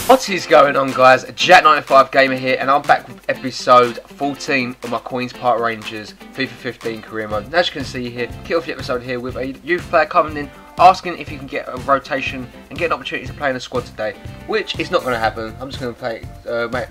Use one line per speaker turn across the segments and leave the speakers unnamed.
What is going on, guys? Jack95 Gamer here, and I'm back with episode 14 of my Queen's Park Rangers FIFA 15 career mode. And as you can see here, kick off the episode here with a youth player coming in, asking if you can get a rotation and get an opportunity to play in a squad today, which is not going to happen. I'm just going to play,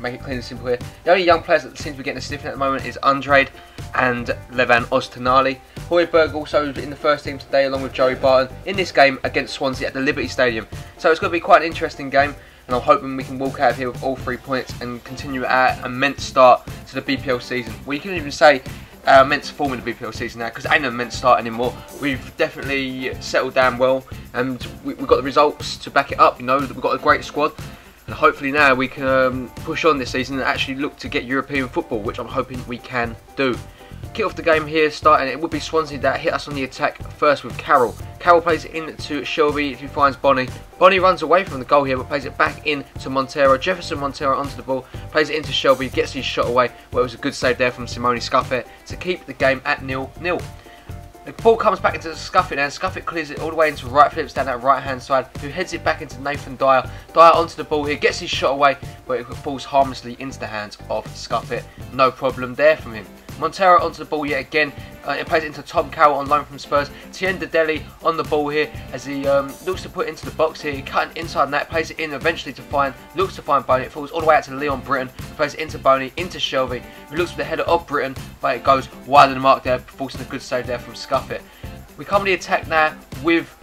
make it clean and simple here. The only young players that seem to be getting a sniffing at the moment is Andrade and Levan Ostenali. Hoiberg also in the first team today, along with Joey Barton, in this game against Swansea at the Liberty Stadium. So it's going to be quite an interesting game, and I'm hoping we can walk out of here with all 3 points and continue our immense start to the BPL season. Well, you can even say our immense form in the BPL season now, because it ain't an immense start anymore. We've definitely settled down well, and we've got the results to back it up. You know, we've got a great squad, and hopefully now we can push on this season and actually look to get European football, which I'm hoping we can do. Kick off the game here, starting it would be Swansea that hit us on the attack first with Carroll. Carroll plays it in to Shelby, if he finds Bonnie. Bonnie runs away from the goal here, but plays it back in to Montero. Jefferson Montero onto the ball, plays it into Shelby, gets his shot away, where it was a good save there from Simone Scuffet to keep the game at 0-0. The ball comes back into Scuffet now, and Scuffet clears it all the way into right, flips down that right hand side, who heads it back into Nathan Dyer. Dyer onto the ball here, gets his shot away, but it falls harmlessly into the hands of Scuffet. No problem there from him. Montero onto the ball yet again, it plays it into Tom Carroll on loan from Spurs. Tienda Deli on the ball here as he looks to put it into the box here. He cutting inside net, plays it in eventually to find, looks to find Boney. It falls all the way out to Leon Britton, plays it into Boney, into Shelby, who looks for the header of Britton, but it goes wide of the mark there, forcing a good save there from Scuffet. We come to the attack now with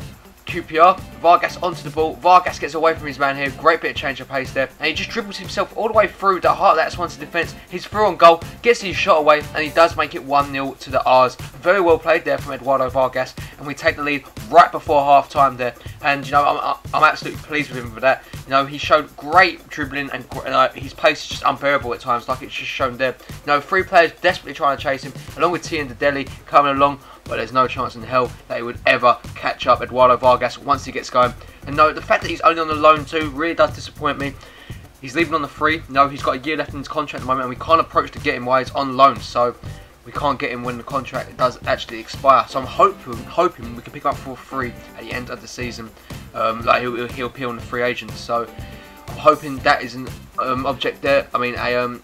QPR. Vargas onto the ball. Vargas gets away from his man here. Great bit of change of pace there. And he just dribbles himself all the way through the heart of that Swansea defence. He's through on goal, gets his shot away, and he does make it 1-0 to the R's. Very well played there from Eduardo Vargas. And we take the lead right before half time there. And, you know, I'm absolutely pleased with him for that. You know, he showed great dribbling, and his pace is just unbearable at times, like it's just shown there. You know, 3 players desperately trying to chase him, along with Tienda Deli coming along. But there's no chance in hell that he would ever catch up Eduardo Vargas once he gets going. And no, the fact that he's only on the loan too really does disappoint me. He's leaving on the free. No, he's got a year left in his contract at the moment, and we can't approach to get him while he's on loan. So we can't get him when the contract does actually expire. So I'm hoping we can pick up for free at the end of the season. Like he'll appeal on the free agent. So I'm hoping that is an object there. I mean,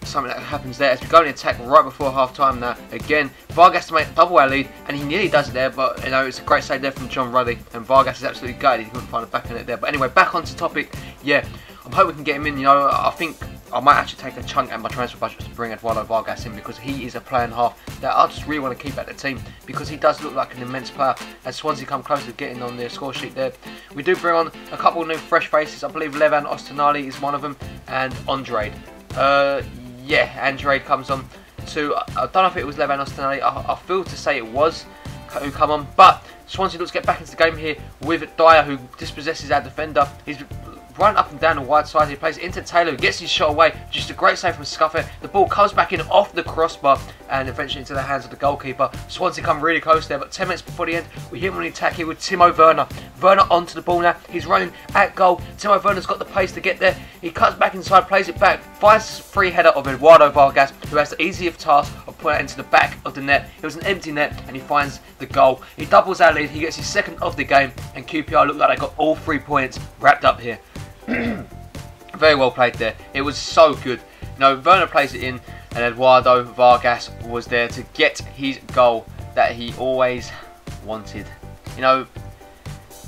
something that happens there as we go in attack right before half time now. Again, Vargas to make double our lead, and he nearly does it there, but you know, it's a great save there from John Ruddy, and Vargas is absolutely gutted he couldn't find a back in it there. But anyway, back onto topic. Yeah, I'm hoping we can get him in. You know, I think I might actually take a chunk out of my transfer budget to bring Eduardo Vargas in, because he is a player and a half that I just really want to keep at the team, because he does look like an immense player as Swansea come close to getting on their score sheet there. We do bring on a couple of new fresh faces. I believe Levan Ostenali is one of them, and Andrade. Yeah, Andrade comes on to, I don't know if it was Levan Ostenali, I feel to say it was who come on, but Swansea looks to get back into the game here with Dyer, who dispossesses our defender. He's running up and down the wide side. He plays it into Taylor, who gets his shot away. Just a great save from Scuffet. The ball comes back in off the crossbar and eventually into the hands of the goalkeeper. Swansea come really close there, but 10 minutes before the end, we hit him on the attack here with Timo Werner. Werner onto the ball now. He's running at goal. Timo Werner's got the pace to get there. He cuts back inside, plays it back, finds a free header of Eduardo Vargas, who has the easier task of putting it into the back of the net. It was an empty net, and he finds the goal. He doubles our lead. He gets his second of the game, and QPR look like they got all 3 points wrapped up here. Very well played there. It was so good. You know, Werner plays it in, and Eduardo Vargas was there to get his goal that he always wanted. You know,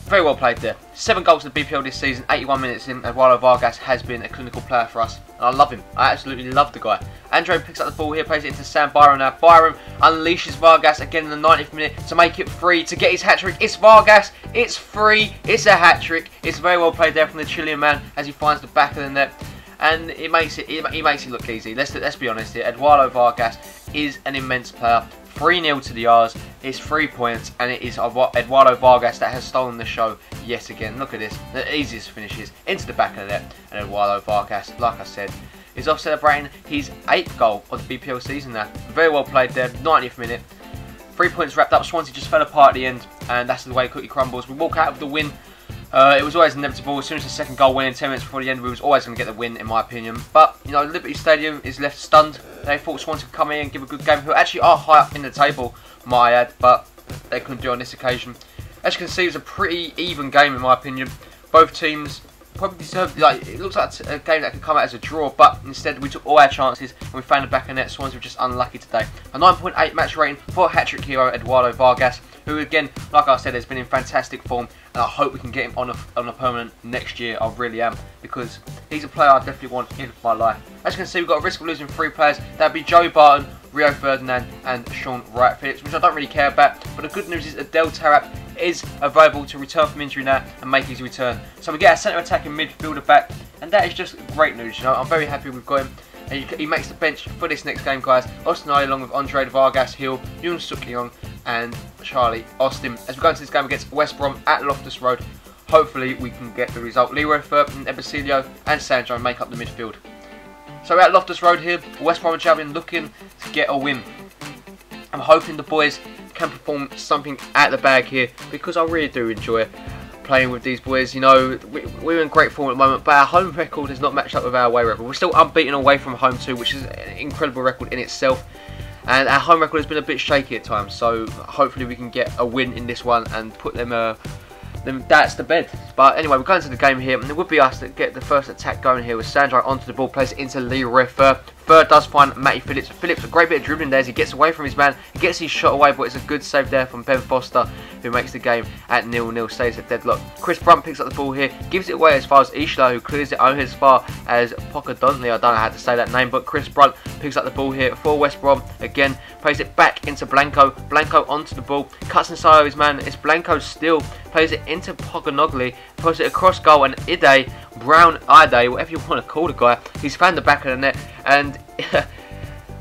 very well played there. 7 goals in the BPL this season, 81 minutes in. Eduardo Vargas has been a clinical player for us, and I love him. I absolutely love the guy. Andre picks up the ball here, plays it into Sam Byron now. Byron unleashes Vargas again in the 90th minute to make it free, to get his hat-trick. It's Vargas, it's free, it's a hat-trick. It's very well played there from the Chilean man as he finds the back of the net. And it makes it, he makes it look easy. Let's be honest here. Eduardo Vargas is an immense player. 3-0 to the R's. It's 3 points, and it is Eduardo Vargas that has stolen the show yet again. Look at this. The easiest finishes into the back of the net. And Eduardo Vargas, like I said, is off celebrating his 8th goal of the BPL season now. Very well played there. 90th minute. 3 points wrapped up. Swansea just fell apart at the end, and that's the way cookie crumbles. We walk out with the win. It was always inevitable. As soon as the second goal went in 10 minutes before the end, we was always going to get the win, in my opinion. But, you know, Liberty Stadium is left stunned. They thought Swansea could come in and give a good game, who actually are high up in the table, might I add, but they couldn't do it on this occasion. As you can see, it was a pretty even game, in my opinion. Both teams probably deserved, like, it looks like a game that could come out as a draw, but instead we took all our chances and we found the back of net. Swansea were just unlucky today. A 9.8 match rating for hat-trick hero Eduardo Vargas, who again, like I said, has been in fantastic form, and I hope we can get him on a permanent next year. I really am, because he's a player I definitely want in my life. As you can see, we've got a risk of losing 3 players. That'd be Joey Barton, Rio Ferdinand and Sean Wright-Phillips, which I don't really care about, but the good news is Adel Taarabt is available to return from injury now and make his return. So we get our centre attacking midfielder back, and that is just great news. You know, I'm very happy we've got him. And he makes the bench for this next game, guys. Austin I, along with Andre Vargas, Hill, Yoon Suk Leong and Charlie Austin, as we go into this game against West Brom at Loftus Road. Hopefully we can get the result. Leroy Ferb and Ebesilio and Sandro make up the midfield. So we're at Loftus Road here, West Bromwich Albion looking to get a win. I'm hoping the boys can perform something at the bag here, because I really do enjoy playing with these boys. You know, we're in great form at the moment, but our home record has not matched up with our away record. We're still unbeaten away from home too, which is an incredible record in itself. And our home record has been a bit shaky at times, so hopefully we can get a win in this one and put them that's the bed. But anyway, we're going to the game here, and it would be us that get the first attack going here with Sandro onto the ball, plays it into Leroy Ferb. Ferb does find Matty Phillips. Phillips, a great bit of dribbling there as he gets away from his man. He gets his shot away, but it's a good save there from Ben Foster, who makes the game at 0-0, stays at deadlock. Chris Brunt picks up the ball here, gives it away as far as Ishla, who clears it only as far as Pocadontley. I don't know how to say that name, but Chris Brunt picks up the ball here for West Brom. Again, plays it back into Blanco. Blanco onto the ball, cuts inside of his man. It's Blanco still, plays it into Pocadontley, puts it across goal, and Ide, whatever you want to call the guy, he's found the back of the net. And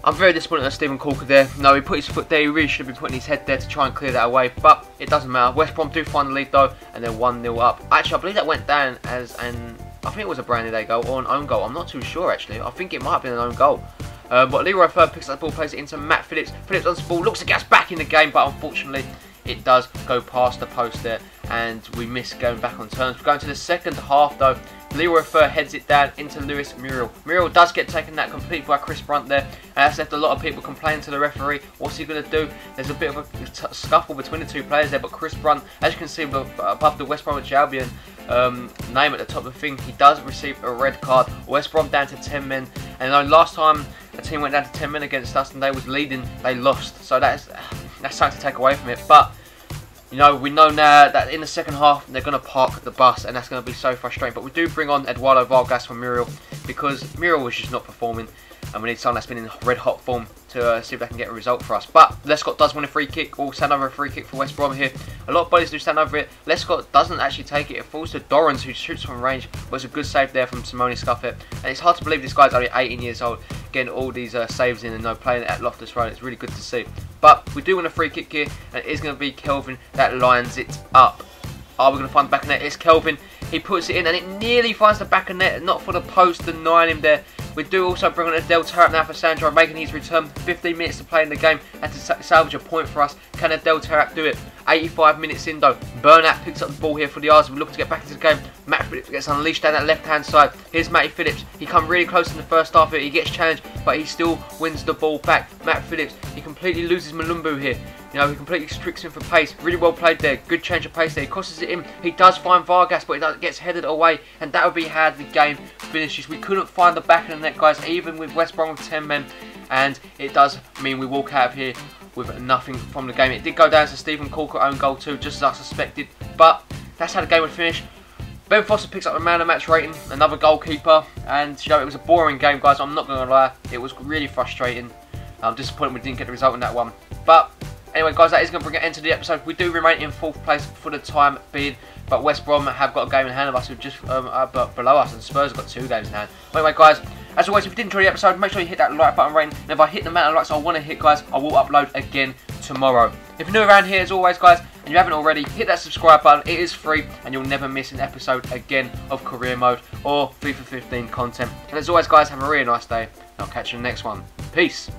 I'm very disappointed at Stephen Corker there. No, he put his foot there. He really should have been putting his head there to try and clear that away, but it doesn't matter. West Brom do find the lead though, and they're 1-0 up. Actually, I believe that went down as I think it was a Brandon Day goal or an own goal. I'm not too sure actually. I think it might have been an own goal. But Leroy Ferb picks up the ball, plays it into Matt Phillips. Phillips on the ball, looks to get us back in the game, but unfortunately it does go past the post there, and we miss going back on terms. We're going to the second half though. Leroy Ferb heads it down into Lewis Muriel. Muriel does get taken that complete by Chris Brunt there, and that's left a lot of people complaining to the referee. What's he going to do? There's a bit of a scuffle between the two players there, but Chris Brunt, as you can see above the West Bromwich Albion name at the top of the thing, he does receive a red card. West Brom down to 10 men, and I know last time a team went down to 10 men against us and they was leading, they lost. So that's something to take away from it. But you know, we know now that in the second half they're going to park the bus, and that's going to be so frustrating. But we do bring on Eduardo Vargas from Muriel, because Muriel was just not performing, and we need someone that's been in red hot form to see if they can get a result for us. But Lescott does win a free kick, or stand over a free kick for West Brom here. A lot of bodies do stand over it. Lescott doesn't actually take it. It falls to Dorrans, who shoots from range, but it's a good save there from Simone Scuffet. And it's hard to believe this guy's only 18 years old, getting all these saves in and playing at Loftus Road. It's really good to see. But we do win a free kick here, and it is going to be Kelvin that lines it up. Are we going to find the back of net? It's Kelvin. He puts it in, and it nearly finds the back of net, not for the post, denying him there. We do also bring on Adel Taarabt now for Sandro, making his return. 15 minutes to play in the game, and to salvage a point for us. Can Adel Taarabt do it? 85 minutes in though. Bernat picks up the ball here for the Arsenal. We're looking to get back into the game. Matt Phillips gets unleashed down that left hand side. Here's Matty Phillips. He come really close in the first half here. He gets challenged, but he still wins the ball back. Matt Phillips, he completely loses Malumbu here. You know, he completely tricks him for pace. Really well played there. Good change of pace there. He crosses it in. He does find Vargas, but it gets headed away. And that would be how the game finishes. We couldn't find the back of the net, guys, even with West Brom with 10 men. And it does mean we walk out of here with nothing from the game. It did go down to Stephen Corker own goal too, just as I suspected. But that's how the game would finish. Ben Foster picks up the man of match rating, another goalkeeper. And you know, it was a boring game, guys. I'm not going to lie. It was really frustrating. I'm disappointed we didn't get the result in that one. But anyway, guys, that is going to bring an end to the episode. We do remain in 4th place for the time being, but West Brom have got a game in hand of us, who just below us, and Spurs have got 2 games in hand. Anyway, guys, as always, if you did enjoy the episode, make sure you hit that like button rating. And if I hit the amount of likes I want to hit, guys, I will upload again tomorrow. If you're new around here, as always, guys, and you haven't already, hit that subscribe button. It is free, and you'll never miss an episode again of Career Mode or FIFA 15 content. And as always, guys, have a really nice day, and I'll catch you in the next one. Peace.